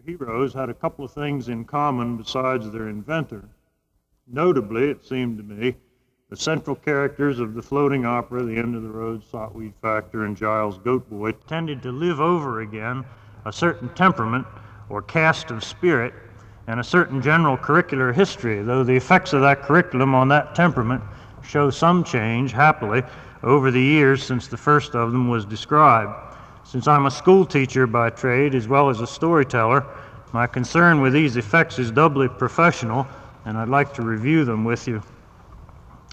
heroes had a couple of things in common besides their inventor. Notably, it seemed to me, the central characters of the floating opera, The End of the Road, Saltweed Factor, and Giles Goatboy, tended to live over again a certain temperament or cast of spirit and a certain general curricular history, though the effects of that curriculum on that temperament show some change, happily, over the years since the first of them was described. Since I'm a school teacher by trade as well as a storyteller, my concern with these effects is doubly professional, and I'd like to review them with you.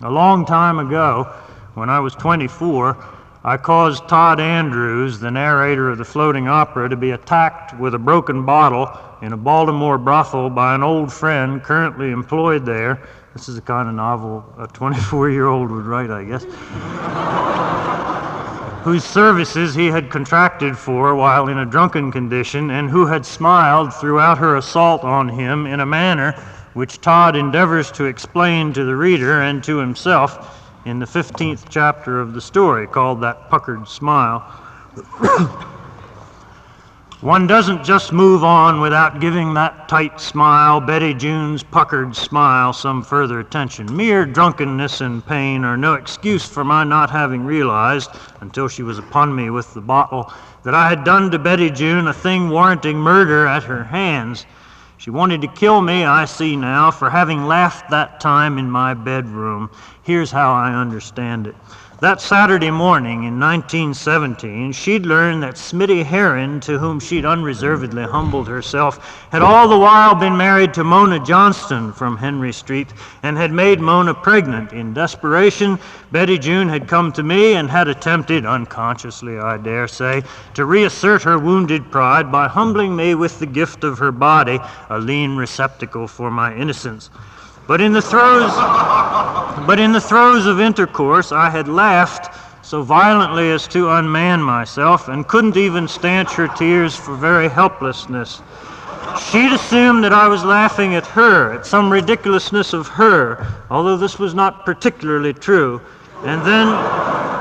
A long time ago, when I was 24, I caused Todd Andrews, the narrator of the floating opera, to be attacked with a broken bottle in a Baltimore brothel by an old friend currently employed there. This is the kind of novel a 24-year-old would write, I guess. Whose services he had contracted for while in a drunken condition, and who had smiled throughout her assault on him in a manner which Todd endeavors to explain to the reader and to himself in the 15th chapter of the story, called That Puckered Smile. One doesn't just move on without giving that tight smile, Betty June's puckered smile, some further attention. Mere drunkenness and pain are no excuse for my not having realized, until she was upon me with the bottle, that I had done to Betty June a thing warranting murder at her hands. She wanted to kill me, I see now, for having laughed that time in my bedroom. Here's how I understand it. That Saturday morning in 1917, she'd learned that Smitty Heron, to whom she'd unreservedly humbled herself, had all the while been married to Mona Johnston from Henry Street and had made Mona pregnant. In desperation, Betty June had come to me and had attempted, unconsciously I dare say, to reassert her wounded pride by humbling me with the gift of her body, a lean receptacle for my innocence. But in the throes of intercourse, I had laughed so violently as to unman myself and couldn't even stanch her tears for very helplessness. She'd assumed that I was laughing at her, at some ridiculousness of her, although this was not particularly true. And then,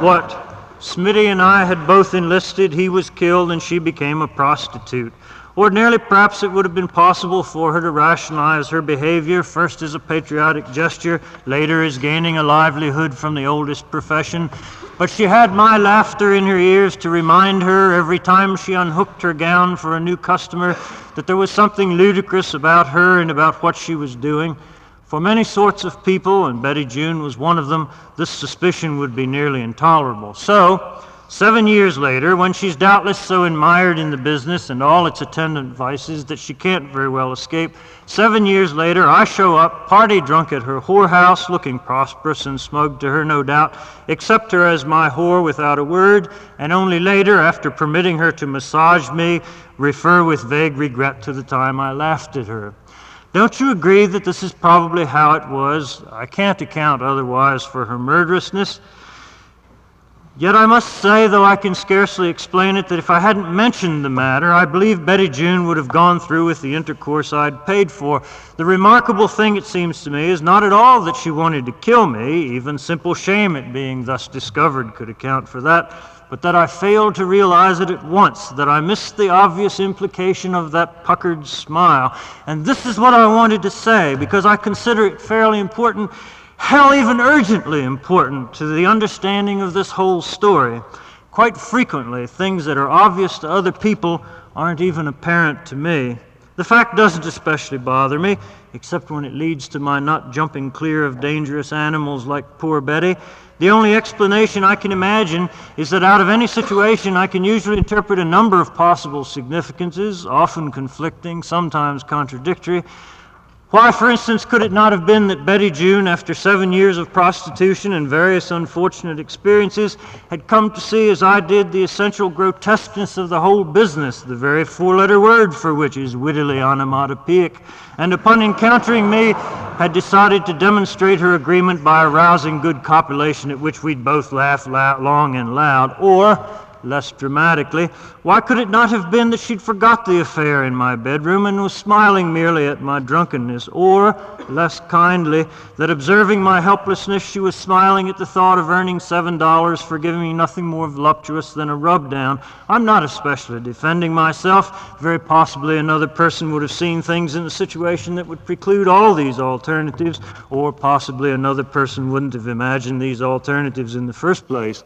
what? Smitty and I had both enlisted, he was killed, and she became a prostitute. Ordinarily, perhaps it would have been possible for her to rationalize her behavior, first as a patriotic gesture, later as gaining a livelihood from the oldest profession. But she had my laughter in her ears to remind her every time she unhooked her gown for a new customer that there was something ludicrous about her and about what she was doing. For many sorts of people, and Betty June was one of them, this suspicion would be nearly intolerable. So, 7 years later, when she's doubtless so admired in the business and all its attendant vices that she can't very well escape, 7 years later, I show up, party drunk at her whorehouse, looking prosperous and smug to her, no doubt, accept her as my whore without a word, and only later, after permitting her to massage me, refer with vague regret to the time I laughed at her. Don't you agree that this is probably how it was? I can't account otherwise for her murderousness. Yet I must say, though I can scarcely explain it, that if I hadn't mentioned the matter, I believe Betty June would have gone through with the intercourse I'd paid for. The remarkable thing, it seems to me, is not at all that she wanted to kill me. Even simple shame at being thus discovered could account for that, but that I failed to realize it at once, that I missed the obvious implication of that puckered smile. And this is what I wanted to say, because I consider it fairly important, hell, even urgently important to the understanding of this whole story. Quite frequently, things that are obvious to other people aren't even apparent to me. The fact doesn't especially bother me, except when it leads to my not jumping clear of dangerous animals like poor Betty. The only explanation I can imagine is that out of any situation I can usually interpret a number of possible significances, often conflicting, sometimes contradictory. Why, for instance, could it not have been that Betty June, after 7 years of prostitution and various unfortunate experiences, had come to see, as I did, the essential grotesqueness of the whole business, the very four-letter word for which is wittily onomatopoeic, and upon encountering me, had decided to demonstrate her agreement by a rousing good copulation at which we'd both laugh long and loud? Or less dramatically, why could it not have been that she'd forgot the affair in my bedroom and was smiling merely at my drunkenness, or, less kindly, that observing my helplessness she was smiling at the thought of earning $7 for giving me nothing more voluptuous than a rub-down? I'm not especially defending myself. Very possibly another person would have seen things in the situation that would preclude all these alternatives, or possibly another person wouldn't have imagined these alternatives in the first place.